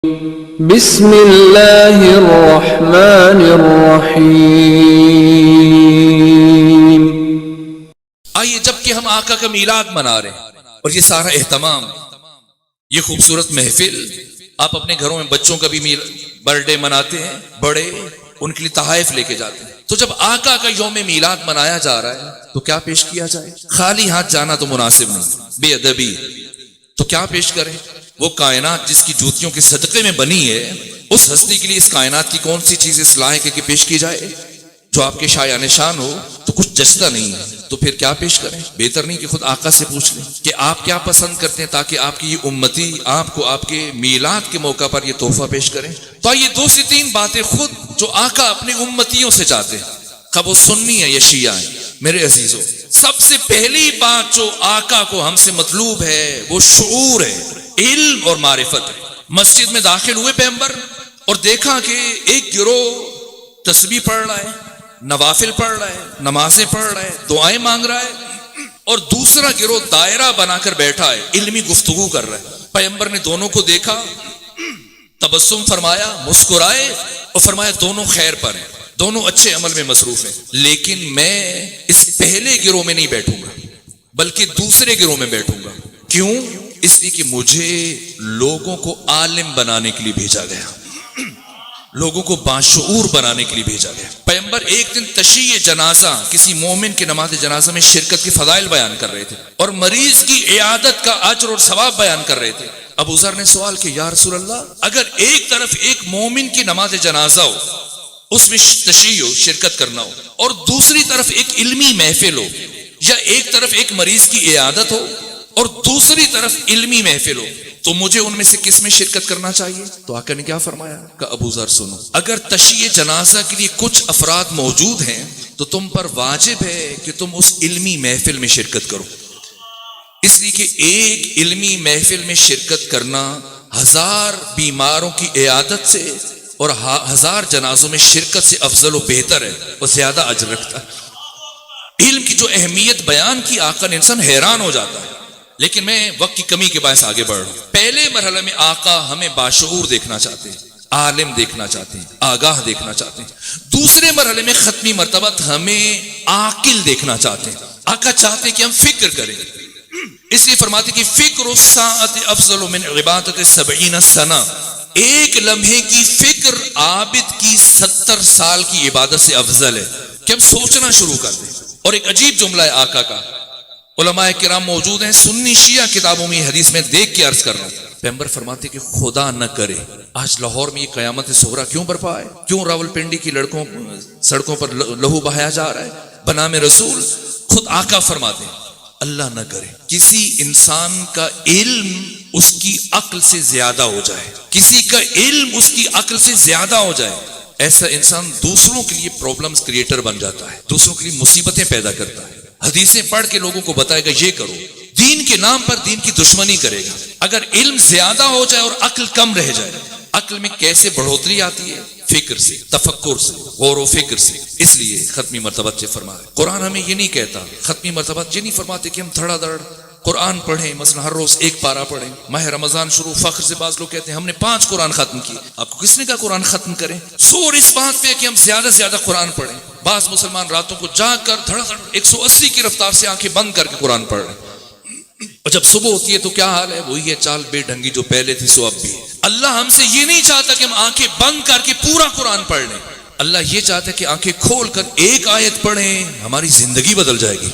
بسم اللہ الرحمن الرحیم۔ آئیے جب کہ ہم آقا کا میلاد منا رہے ہیں اور یہ سارا اہتمام، یہ خوبصورت محفل، آپ اپنے گھروں میں بچوں کا بھی برتھ ڈے مناتے ہیں، بڑے ان کے لیے تحائف لے کے جاتے ہیں، تو جب آقا کا یوم میلاد منایا جا رہا ہے تو کیا پیش کیا جائے؟ خالی ہاتھ جانا تو مناسب نہیں، بے ادبی، تو کیا پیش کریں؟ وہ کائنات جس کی جوتیوں کے صدقے میں بنی ہے، اس ہستی کے لیے اس کائنات کی کون سی چیز اس لائق ہے کہ پیش کی جائے جو آپ کے شایع نشان ہو؟ تو کچھ جچتا نہیں ہے، تو پھر کیا پیش کریں؟ بہتر نہیں کہ خود آقا سے پوچھ لیں کہ آپ کیا پسند کرتے ہیں تاکہ آپ کی یہ امتی آپ کو آپ کے میلاد کے موقع پر یہ تحفہ پیش کریں۔ تو یہ 2 سے 3 باتیں خود جو آقا اپنے امتیوں سے چاہتے ہیں، خب وہ سنی ہے یا شیعہ ہے، میرے عزیزوں، سب سے پہلی بات جو آقا کو ہم سے مطلوب ہے وہ شعور ہے، علم اور معرفت ہے۔ مسجد میں داخل ہوئے پیغمبر اور دیکھا کہ ایک گروہ تسبیح پڑھ رہا ہے، نوافل پڑھ رہا ہے، نمازیں پڑھ رہا ہے، دعائیں مانگ رہا ہے، اور دوسرا گروہ دائرہ بنا کر بیٹھا ہے، علمی گفتگو کر رہا ہے۔ پیغمبر نے دونوں کو دیکھا، تبسم فرمایا، مسکرائے اور فرمایا دونوں خیر پر ہیں، دونوں اچھے عمل میں مصروف ہیں، لیکن میں اس پہلے گروہ میں نہیں بیٹھوں گا بلکہ دوسرے گروہ میں بیٹھوں گا۔ کیوں؟ اس لیے کہ مجھے لوگوں کو عالم بنانے کے لیے بھیجا گیا، لوگوں کو باشعور بنانے کے لیے بھیجا گیا۔ پیغمبر ایک دن تشییع جنازہ، کسی مومن کے نماز جنازہ میں شرکت کے فضائل بیان کر رہے تھے اور مریض کی عیادت کا اجر اور ثواب بیان کر رہے تھے۔ ابو ذر نے سوال کیا، یا رسول اللہ، اگر ایک طرف ایک مومن کی نماز جنازہ ہو، اس میں تشییع ہو، شرکت کرنا ہو، اور دوسری طرف ایک علمی محفل ہو، یا ایک طرف ایک مریض کی عیادت ہو اور دوسری طرف علمی محفل ہو، تو مجھے ان میں سے کس میں شرکت کرنا چاہیے؟ تو آقا نے کیا فرمایا؟ کہ ابو ذر سنو، اگر تشییع جنازہ کے لیے کچھ افراد موجود ہیں تو تم پر واجب ہے کہ تم اس علمی محفل میں شرکت کرو، اس لیے کہ ایک علمی محفل میں شرکت کرنا 1000 بیماروں کی عیادت سے اور 1000 جنازوں میں شرکت سے افضل و بہتر ہے اور زیادہ اجر رکھتا ہے۔ علم کی جو اہمیت بیان کی آقا نے، انسان حیران ہو جاتا ہے، لیکن میں وقت کی کمی کے باعث آگے بڑھ رہا ہوں۔ پہلے مرحلے میں آقا ہمیں باشعور دیکھنا چاہتے ہیں، عالم دیکھنا چاہتے ہیں، آگاہ دیکھنا چاہتے ہیں۔ دوسرے مرحلے میں ختمی مرتبہ ہمیں عاقل دیکھنا چاہتے ہیں۔ آقا چاہتے ہیں کہ ہم فکر کریں، اس لیے فرماتے کہ فکر الساعۃ افضل من عبادت 70 سنہ، ایک لمحے کی فکر عابد کی 70 سال کی عبادت سے افضل ہے، کہ ہم سوچنا شروع کر دیں۔ اور ایک عجیب جملہ ہے آقا کا، علماء کرام موجود ہیں، سنی شیعہ کتابوں میں حدیث میں دیکھ کے عرض کر رہا ہوں، پیغمبر فرماتے کہ خدا نہ کرے آج لاہور میں یہ قیامت صغریٰ کیوں برپا ہے، کیوں راولپنڈی کی سڑکوں پر لہو بہایا جا رہا ہے بنام رسول؟ خود آقا فرماتے ہیں اللہ نہ کرے کسی انسان کا علم اس کی عقل سے زیادہ ہو جائے، کسی کا علم اس کی عقل سے زیادہ ہو جائے، ایسا انسان دوسروں کے لیے پرابلمز کریٹر بن جاتا ہے، دوسروں کے لیے مصیبتیں پیدا کرتا ہے، حدیثیں پڑھ کے لوگوں کو بتائے گا یہ کرو، دین کے نام پر دین کی دشمنی کرے گا۔ اگر علم زیادہ ہو جائے اور عقل کم رہ جائے، عقل میں کیسے بڑھوتری آتی ہے؟ فکر سے، تفکر سے، غور و فکر سے۔ اس لیے ختمی مرتبہ سے فرما رہے، قرآن ہمیں یہ نہیں کہتا، ختمی مرتبہ یہ نہیں فرماتے کہ ہم دھڑا دھڑ قرآن پڑھیں، مثلا ہر روز 1 پارہ پڑھیں۔ ماہ رمضان شروع، فخر سے بعض لوگ کہتے ہیں ہم نے 5 قرآن ختم کیے۔ آپ کو کس نے کہا قرآن ختم کریں؟ زور اس بات پہ کہ ہم زیادہ سے زیادہ قرآن پڑھیں۔ بعض مسلمان راتوں کو جاگ کر دھڑا دھڑ 180 کی رفتار سے آنکھیں بند کر کے قرآن پڑھ رہے ہیں، اور جب صبح ہوتی ہے تو کیا حال ہے؟ وہی ہے چال بے ڈھنگی جو پہلے تھی سو اب بھی ہے۔ اللہ ہم سے یہ نہیں چاہتا کہ ہم آنکھیں بند کر کے پورا قرآن پڑھ لیں، اللہ یہ چاہتا ہے کہ آنکھیں کھول کر ایک آیت پڑھیں، ہماری زندگی بدل جائے گی۔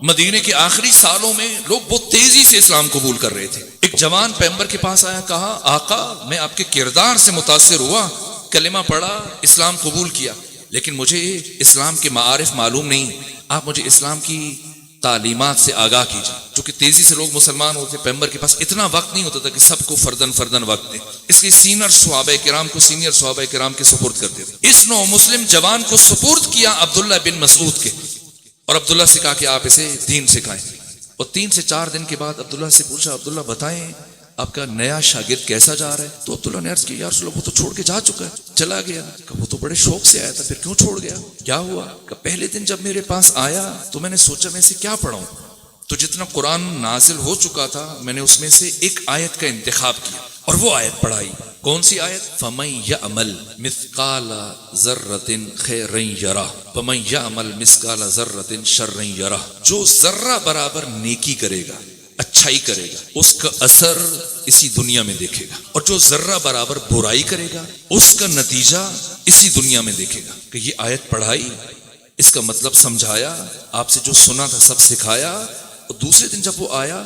مدینے کے آخری سالوں میں لوگ بہت تیزی سے اسلام قبول کر رہے تھے۔ ایک جوان پیغمبر کے پاس آیا، کہا آقا میں آپ کے کردار سے متاثر ہوا، کلمہ پڑھا، اسلام قبول کیا، لیکن مجھے اسلام کے معارف معلوم نہیں، آپ مجھے اسلام کی تعلیمات سے آگاہ کیجیے۔ چونکہ تیزی سے لوگ مسلمان ہوتے، پیغمبر کے پاس اتنا وقت نہیں ہوتا تھا کہ سب کو فردن فردن وقت دیں، اس لیے سینئر صحابہ کرام کے سپرد کرتے تھے۔ اس نو مسلم جوان کو سپرد کیا عبداللہ بن مسعود کے، اور عبداللہ سے کہا کہ آپ اسے دین سکھائیں۔ اور 3 سے 4 دن کے بعد عبداللہ سے پوچھا، عبداللہ بتائیں آپ کا نیا شاگرد کیسا جا رہا ہے؟ تو عبداللہ نے عرض کیا، یا رسول اللہ وہ تو چھوڑ کے جا چکا ہے، چلا گیا۔ کہ وہ تو بڑے شوق سے آیا تھا، پھر کیوں چھوڑ گیا؟ کیا ہوا؟ کہ پہلے دن جب میرے پاس آیا تو میں نے سوچا میں اسے کیا پڑھاؤں، تو جتنا قرآن نازل ہو چکا تھا میں نے اس میں سے ایک آیت کا انتخاب کیا اور وہ آیت پڑھائی. کون سی آیت؟ فَمَن يَعْمَلْ مِثْقَالَ ذَرَّةٍ خَيْرًا يَرَهُ وَمَن يَعْمَلْ مِثْقَالَ ذَرَّةٍ شَرًّا يَرَهُ. جو ذرہ برابر نیکی کرے گا، اچھائی کرے گا، اس کا اثر اسی دنیا میں دیکھے گا، اور جو ذرہ برابر برائی کرے گا اس کا نتیجہ اسی دنیا میں دیکھے گا. کہ یہ آیت پڑھائی، اس کا مطلب سمجھایا، آپ سے جو سنا تھا سب سکھایا. اور دوسرے دن جب وہ آیا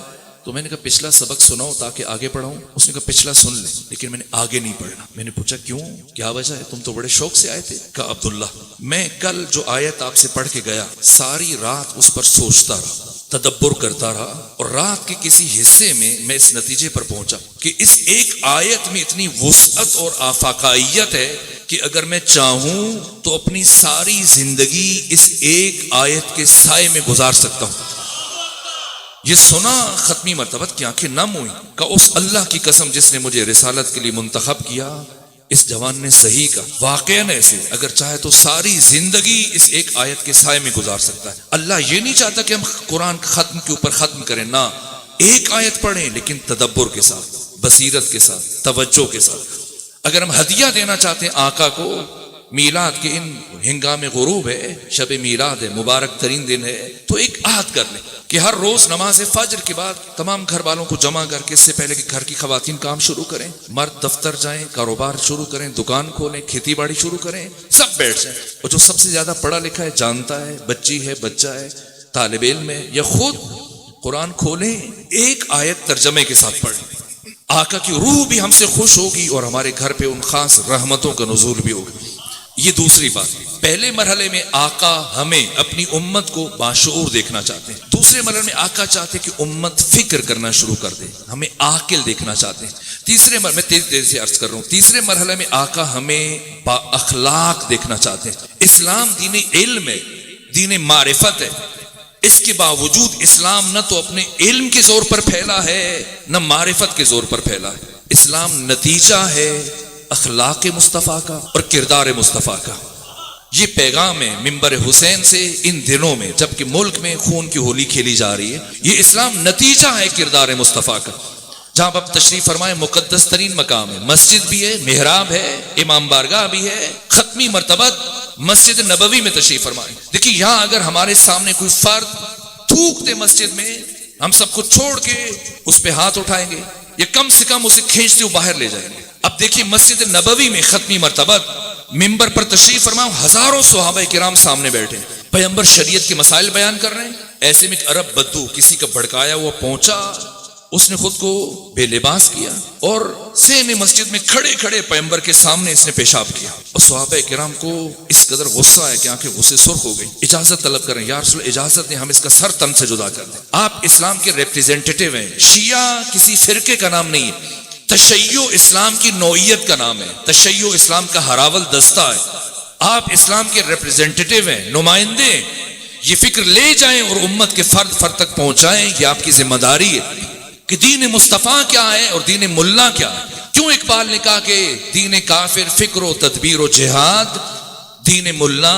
تو میں نے کہا پچھلا سبق سناؤ تاکہ آگے پڑھاؤں. اس نے کہا پچھلا سن لے، لیکن میں نے آگے نہیں پڑھنا. میں نے پوچھا کیوں، کیا وجہ ہے؟ تم تو بڑے شوق سے آئے تھے. کہا عبداللہ، میں کل جو آیت آپ سے پڑھ کے گیا ساری رات اس پر سوچتا رہا، تدبر کرتا رہا، اور رات کے کسی حصے میں اس نتیجے پر پہنچا کہ اس ایک آیت میں اتنی وسعت اور آفاقائیت ہے کہ اگر میں چاہوں تو اپنی ساری زندگی اس ایک آیت کے سائے میں گزار سکتا ہوں. یہ سنا ختمی مرتبت کی آنکھیں نم ہوئی. کہ اس اللہ کی قسم جس نے مجھے رسالت کے لیے منتخب کیا، اس جوان نے صحیح کہا. واقعاً ایسے اگر چاہے تو ساری زندگی اس ایک آیت کے سائے میں گزار سکتا ہے. اللہ یہ نہیں چاہتا کہ ہم قرآن ختم کے اوپر ختم کریں، نہ، ایک آیت پڑھیں لیکن تدبر کے ساتھ، بصیرت کے ساتھ، توجہ کے ساتھ. اگر ہم ہدیہ دینا چاہتے ہیں آقا کو، میلاد کے ان ہنگام غروب ہے، شب میلاد ہے، مبارک ترین دن ہے، تو ایک عہد کر لیں کہ ہر روز نماز فجر کے بعد تمام گھر والوں کو جمع کر کے، اس سے پہلے کہ گھر کی خواتین کام شروع کریں، مرد دفتر جائیں، کاروبار شروع کریں، دکان کھولیں، کھیتی باڑی شروع کریں، سب بیٹھ جائیں. اور جو سب سے زیادہ پڑھا لکھا ہے، جانتا ہے، بچی ہے، بچہ ہے، طالب علم ہے، یا خود قرآن کھولیں، ایک آیت ترجمے کے ساتھ پڑھیں. آقا کی روح بھی ہم سے خوش ہوگی اور ہمارے گھر پہ ان خاص رحمتوں کا نزول بھی ہوگا. یہ دوسری بات. پہلے مرحلے میں آقا ہمیں اپنی امت کو باشعور دیکھنا چاہتے ہیں. دوسرے مرحلے میں آقا چاہتے ہیں کہ امت فکر کرنا شروع کر دے، ہمیں عاقل دیکھنا چاہتے ہیں. تیسرے مرحلے میں تیزی سے عرض کر رہا ہوں، تیسرے مرحلے میں آقا ہمیں با اخلاق دیکھنا چاہتے ہیں. اسلام دین علم ہے، دین معرفت ہے. اس کے باوجود اسلام نہ تو اپنے علم کے زور پر پھیلا ہے نہ معرفت کے زور پر پھیلا ہے. اسلام نتیجہ ہے اخلاق مصطفیٰ کا اور کردار مصطفیٰ کا. یہ پیغام ہے منبر حسین سے ان دنوں میں جبکہ ملک میں خون کی ہولی کھیلی جا رہی ہے. یہ اسلام نتیجہ ہے کردار مصطفیٰ کا. جہاں آپ تشریف فرمائے مقدس ترین مقام ہے، مسجد بھی ہے، محراب ہے، امام بارگاہ بھی ہے. ختمی مرتبت مسجد نبوی میں تشریف فرمائے. دیکھیے یہاں اگر ہمارے سامنے کوئی فرد تھوک دے مسجد میں، ہم سب کو چھوڑ کے اس پہ ہاتھ اٹھائیں گے یا کم سے کم اسے کھینچتے ہوئے باہر لے جائیں گے. اب دیکھیے مسجد نبوی میں ختمی مرتبت منبر پر تشریف فرما، ہزاروں صحابہ کرام سامنے بیٹھے، پیغمبر شریعت کے مسائل بیان کر رہے ہیں. ایسے میں ایک عرب بدو کسی کا بھڑکایا ہوا پہنچا، اس نے خود کو بے لباس کیا اور سین مسجد میں کھڑے کھڑے پیغمبر کے سامنے اس نے پیشاب کیا. اور صحابہ کرام کو اس قدر غصہ ہے کہ آنکھیں غصے سرخ ہو گئی. اجازت طلب کریں، یا رسول اجازت دیں، ہم اس کا سر تن سے جدا کر دیں. آپ اسلام کے ریپریزنٹیٹیو ہیں. شیعہ کسی فرقے کا نام نہیں ہے، تشیع اسلام کی نوعیت کا نام ہے، تشیع اسلام کا ہراول دستہ ہے. آپ اسلام کے ریپریزنٹیٹیو ہیں، نمائندے ہیں. یہ فکر لے جائیں اور امت کے فرد فرد تک پہنچائیں، یہ آپ کی ذمہ داری ہے کہ دین مصطفیٰ کیا ہے اور دین ملا کیا ہے. کیوں اقبال نے کہا کہ دین کافر فکر و تدبیر و جہاد، دین ملا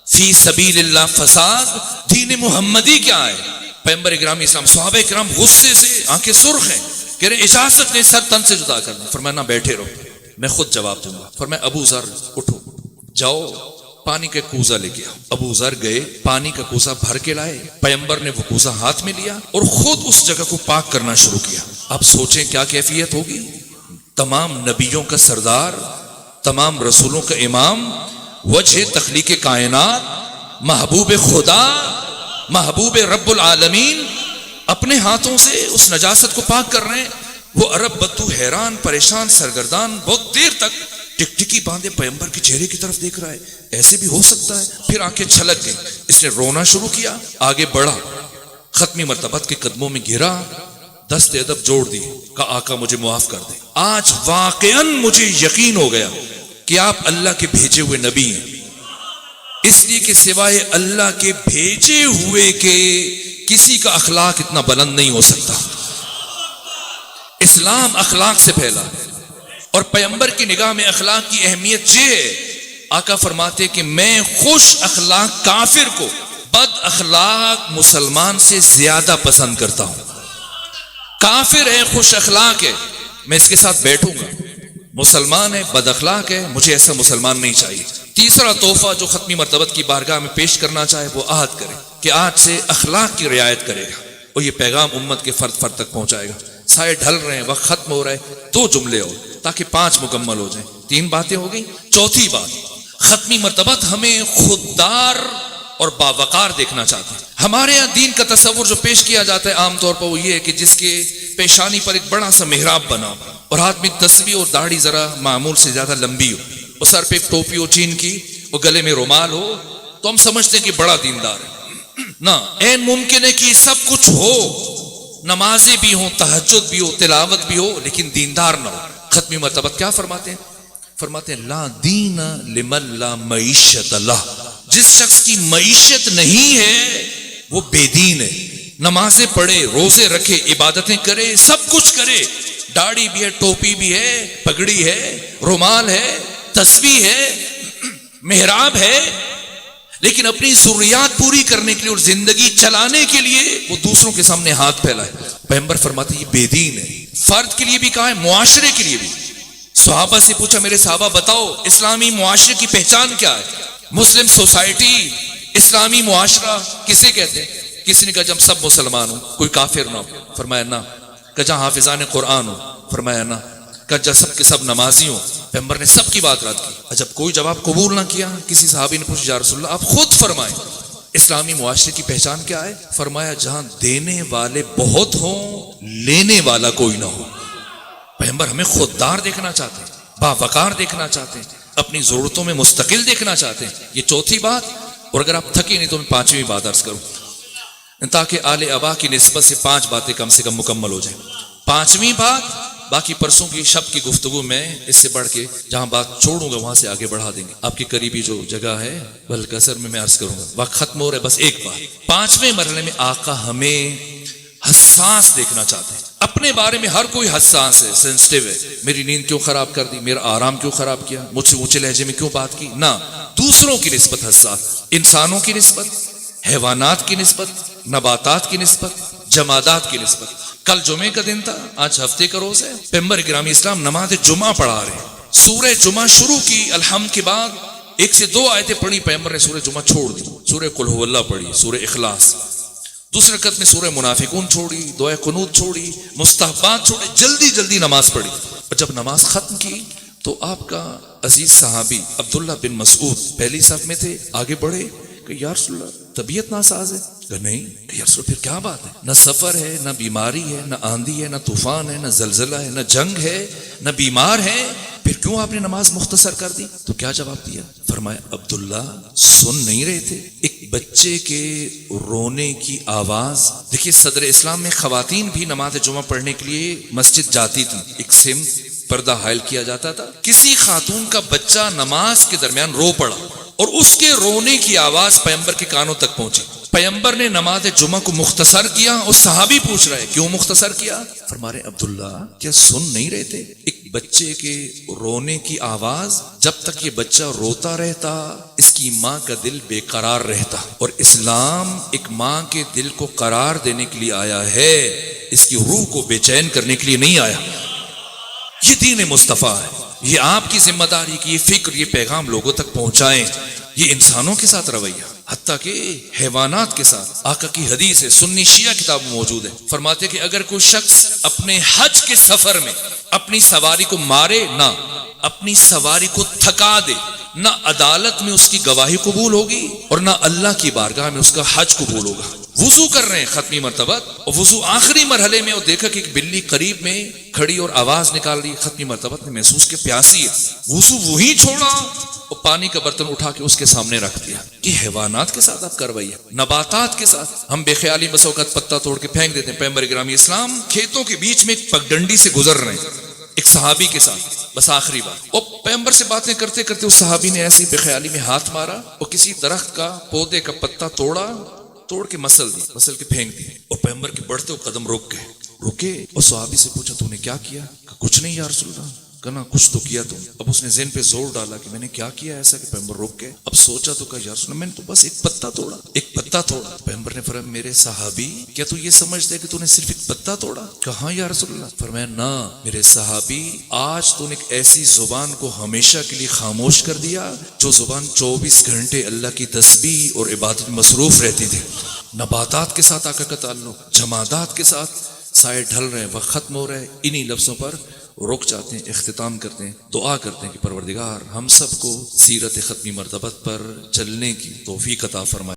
فی سبیل اللہ فساد، دین محمدی کیا ہے؟ پیغمبر گرامی اسلام، صحابہ کرام غصے سے آنکھیں سرخ ہیں، کہہ رہے اجازت نے سر تن سے جدا کرنا. فرمایا نہ بیٹھے رہو، میں خود جواب دوں گا. فرمایا ابو ذر اٹھو، جاؤ پانی کا کوزہ لے کے آؤ. ابو ذر گئے، پانی کا کوزہ بھر کے لائے. پیغمبر نے وہ کوزہ ہاتھ میں لیا اور خود اس جگہ کو پاک کرنا شروع کیا. آپ سوچیں کیا کیفیت ہوگی. تمام نبیوں کا سردار، تمام رسولوں کا امام، وجہ تخلیق کائنات، محبوب خدا، محبوب رب العالمین، اپنے ہاتھوں سے اس نجاست کو پاک کر رہے ہیں. وہ عرب بدو حیران، پریشان، سرگردان، بہت دیر تک ٹکٹکی باندھے پیغمبر کے چہرے کی طرف دیکھ رہا ہے. ایسے بھی ہو سکتا ہے؟ پھر آنکھیں چھلک گئی. اس نے رونا شروع کیا، آگے بڑھا، ختمی مرتبت کے قدموں میں گرا، دست ادب جوڑ دی، کہا آقا مجھے معاف کر دے. آج واقعاً مجھے یقین ہو گیا کہ آپ اللہ کے بھیجے ہوئے نبی ہیں، اس لیے کہ سوائے اللہ کے بھیجے ہوئے کے کسی کا اخلاق اتنا بلند نہیں ہو سکتا. اسلام اخلاق سے پھیلا اور پیغمبر کی نگاہ میں اخلاق کی اہمیت یہ ہے. آقا فرماتے کہ میں خوش اخلاق کافر کو بد اخلاق مسلمان سے زیادہ پسند کرتا ہوں. کافر ہے، خوش اخلاق ہے، میں اس کے ساتھ بیٹھوں گا. مسلمان ہے، بد اخلاق ہے، مجھے ایسا مسلمان نہیں چاہیے. تیسرا تحفہ جو ختمی مرتبت کی بارگاہ میں پیش کرنا چاہے وہ عہد کرے کہ آج سے اخلاق کی رعایت کرے گا، اور یہ پیغام امت کے فرد فرد تک پہنچائے گا. سائے ڈھل رہے ہیں، وقت ختم ہو رہا ہے، 2 جملے ہو تاکہ 5 مکمل ہو جائیں. 3 باتیں ہو گئی. چوتھی بات، ختمی مرتبت ہمیں خوددار اور باوقار دیکھنا چاہتے ہیں. ہمارے یہاں دین کا تصور جو پیش کیا جاتا ہے عام طور پر وہ یہ ہے کہ جس کے پیشانی پر ایک بڑا سا محراب بنا ہو اور ہاتھ میں تسبیح اور داڑھی ذرا معمول سے زیادہ لمبی ہو، اور سر پہ ایک ٹوپی ہو چین کی، اور گلے میں رومال ہو، تو ہم سمجھتے ہیں کہ بڑا دیندار ہے. نہ، عین ممکن ہے کہ یہ سب کچھ ہو، نمازیں بھی ہوں، تہجد بھی ہو، تلاوت بھی ہو، لیکن دیندار نہ ہو. ختمی مرتبت کیا فرماتے ہیں؟ فرماتے ہیں لا دین لمن لا معیشت اللہ. جس شخص کی معیشت نہیں ہے وہ بے دین ہے. نمازیں پڑھے، روزے رکھے، عبادتیں کرے، سب کچھ کرے، داڑھی بھی ہے، ٹوپی بھی ہے، پگڑی ہے، رومال ہے، تسبیح ہے، محراب ہے، لیکن اپنی ضروریات پوری کرنے کے لیے اور زندگی چلانے کے لیے وہ دوسروں کے سامنے ہاتھ پھیلائے. پیغمبر فرماتے ہیں یہ بے دین ہے. فرد کے لیے بھی کہا ہے، معاشرے کے لیے بھی. صحابہ سے پوچھا، میرے صحابہ بتاؤ اسلامی معاشرے کی پہچان کیا ہے؟ مسلم سوسائٹی، اسلامی معاشرہ کسے کہتے ہیں؟ کسی نے کہا جب سب مسلمان ہوں، کوئی کافر نہ ہو. فرمایا نہ. کہ جہاں حافظان قرآن ہو. فرمایا نہ. کہ جب سب کے سب نمازی ہوں. پیغمبر نے سب کی بات رد کی. جب کوئی جواب قبول نہ کیا، کسی صحابی نے پوچھا یا رسول اللہ آپ خود فرمائیں اسلامی معاشرے کی پہچان کیا ہے؟ فرمایا جہاں دینے والے بہت ہوں، لینے والا کوئی نہ ہو. پیغمبر ہمیں خوددار دیکھنا چاہتے ہیں، باوقار دیکھنا چاہتے ہیں، اپنی ضرورتوں میں مستقل دیکھنا چاہتے ہیں. یہ چوتھی بات. اور اگر آپ تھکے نہیں تو میں 5ویں بات عرض کروں تاکہ آل ابا کی نسبت سے 5 باتیں کم سے کم مکمل ہو جائیں. 5ویں بات، باقی پرسوں کی شب کی گفتگو میں اس سے بڑھ کے جہاں بات چھوڑوں گا وہاں سے آگے بڑھا دیں گے. آپ کی قریبی جو جگہ ہے بلکسر میں عرض کروں گا. وقت ختم ہو رہا ہے، بس ایک بات. 5ویں مرحلے میں آقا ہمیں حساس دیکھنا چاہتے ہیں. اپنے بارے میں ہر کوئی حساس ہے، سینسٹیو ہے. میری نیند کیوں خراب کر دی، میرا آرام کیوں خراب کیا، مجھ سے اونچے لہجے میں کیوں بات کی. نہ، دوسروں کی نسبت حساس، انسانوں کی نسبت، حیوانات کی نسبت، نباتات کی نسبت، جمادات کی نسبت. کل جمعے کا دن تھا، آج ہفتے کا روز ہے. پیغمبر گرامی اسلام نماز جمعہ پڑھا رہے ہیں. سورہ جمعہ شروع کی، الحمد کے بعد 1 سے 2 آیتیں پڑھی. پیغمبر نے سورہ جمعہ چھوڑ دی، سورہ قل هو اللہ پڑھی، سورہ اخلاص. دوسرے رکعت میں سورہ منافقون چھوڑی، دعائے قنوت چھوڑی، مستحبات چھوڑے، جلدی جلدی نماز پڑھی. اور جب نماز ختم کی تو آپ کا عزیز صحابی عبداللہ بن مسعود پہلی صف میں تھے، آگے بڑھے کہ یا رسول اللہ طبیعت ناساز ہے. کہ نہیں. کہ یا رسول اللہ پھر کیا بات ہے؟ نہ سفر ہے، نہ بیماری ہے، نہ آندھی ہے، نہ طوفان ہے، نہ زلزلہ ہے، نہ جنگ ہے، نہ بیمار ہے، پھر کیوں آپ نے نماز مختصر کر دی؟ تو کیا جواب دیا؟ فرمایا عبداللہ سن نہیں رہے تھے ایک بچے کے رونے کی آواز. دیکھیے صدر اسلام میں خواتین بھی نماز جمعہ پڑھنے کے لیے مسجد جاتی تھی. ایک سمت پردہ حائل کیا جاتا تھا. کسی خاتون کا بچہ نماز کے درمیان رو پڑا اور اس کے رونے کی آواز پیغمبر کے کانوں تک پہنچی. پیغمبر نے نماز جمعہ کو مختصر کیا اور صحابی پوچھ رہے کیوں مختصر کیا؟ فرما رہے عبداللہ کیا سن نہیں رہے تھے ایک بچے کے رونے کی آواز؟ جب تک یہ بچہ روتا رہتا اس کی ماں کا دل بے قرار رہتا. اور اسلام ایک ماں کے دل کو قرار دینے کے لیے آیا ہے، اس کی روح کو بے چین کرنے کے لیے نہیں آیا. یہ دین مصطفیٰ ہے. یہ آپ کی ذمہ داری کی یہ فکر، یہ پیغام لوگوں تک پہنچائیں. یہ انسانوں کے ساتھ رویہ، حتیٰ کہ حیوانات کے ساتھ. آقا کی حدیث ہے، سنی شیعہ کتاب میں موجود ہے. فرماتے کہ اگر کوئی شخص اپنے حج کے سفر میں اپنی سواری کو مارے، نہ اپنی سواری کو تھکا دے، نہ عدالت میں اس کی گواہی قبول ہوگی اور نہ اللہ کی بارگاہ میں اس کا حج قبول ہوگا. وضو کر رہے ہیں ختمی مرتبت، اور وضو آخری مرحلے میں، اور دیکھا کہ ایک بلی قریب میں کھڑی اور آواز نکال رہی. ختمی مرتبت نے محسوس کہ پیاسی ہے. وضو وہی چھوڑا اور پانی کا برتن اٹھا کے اس کے سامنے رکھ دیا. کہ حیوانات کے ساتھ آپ کروائیے، نباتات کے ساتھ. ہم بے خیالی بس اوقات پتا توڑ کے پھینک دیتے ہیں. پیغمبر گرامی اسلام کھیتوں کے بیچ میں ایک پگڈنڈی سے گزر رہے ہیں ایک صحابی کے ساتھ، بس آخری بات. اور پیغمبر سے باتیں کرتے کرتے اس صحابی نے ایسی بے خیالی میں ہاتھ مارا اور کسی درخت کا پودے کا پتا توڑ کے مسل کے پھینک دی. اور پیغمبر کے بڑھتے ہوئے قدم رکے اور صحابی سے پوچھا تو نے کیا کیا؟ کہ کچھ نہیں یا رسول اللہ. کہنا کچھ تو کیا تم. اب اس نے ذہن پہ زور ڈالا کہ میں نے کیا کیا ایسا کہ پیغمبر روک گئے. اب سوچا تو کہا یا رسول اللہ میں نے تو بس ایک پتا توڑا، ایک پتا توڑا. پیغمبر نے فرمایا میرے صحابی کیا تو یہ سمجھتے کہ تو نے صرف ایک پتا توڑا؟ کہاں یا رسول اللہ. فرمایا نہ میرے صحابی، آج تو نے ایک ایسی زبان کو ہمیشہ کے لیے خاموش کر دیا جو زبان 24 گھنٹے اللہ کی تسبیح اور عبادت میں مصروف رہتی تھی. نباتات کے ساتھ آقا کا تعلق، جمادات کے ساتھ سائے ڈھل رہے ہیں، وقت ختم ہو رہا ہے. انہی لفظوں پر رک جاتے ہیں، اختتام کرتے ہیں، دعا کرتے ہیں کہ پروردگار ہم سب کو سیرت ختمی مرتبت پر چلنے کی توفیق عطا فرمائے.